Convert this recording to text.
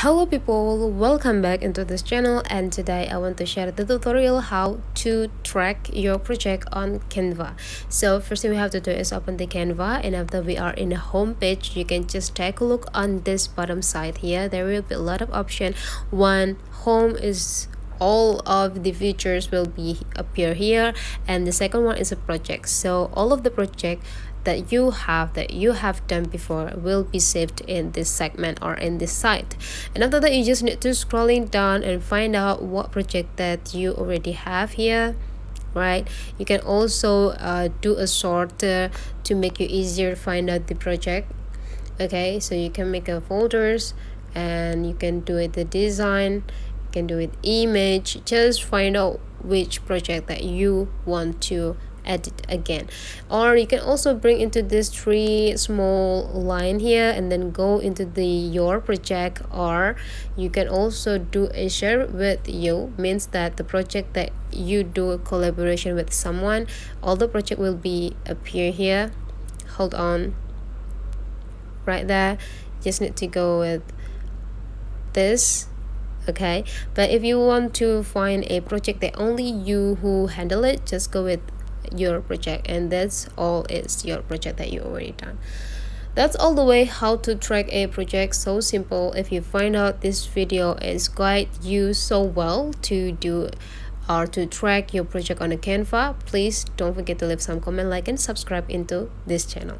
Hello people, welcome back into this channel, and today I want to share the tutorial how to track your project on Canva. So first thing we have to do is open the Canva, and after we are in the home page, you can just take a look on this bottom side here. There will be a lot of options. One, home is all of the features will be appear here, and the second one is a project. So all of the project that you have done before will be saved in this segment or in this site. And after that, you just need to scrolling down and find out what project that you already have here, right? You can also do a sort to make you easier to find out the project. Okay, so you can make a folders, and you can do it the design, you can do it image. Just find out which project that you want to edit again. Or you can also bring into this three small line here and then go into the your project. Or you can also do a share with you, means that the project that you do a collaboration with someone, all the project will be appear here. Hold on, right there, just need to go with this. Okay, but if you want to find a project that only you who handle it, just go with your project, and that's all is your project that you already done. That's all the way how to track a project. So simple. If you find out this video is guide you so well to do or to track your project on a Canva, please don't forget to leave some comment, like, and subscribe into this channel.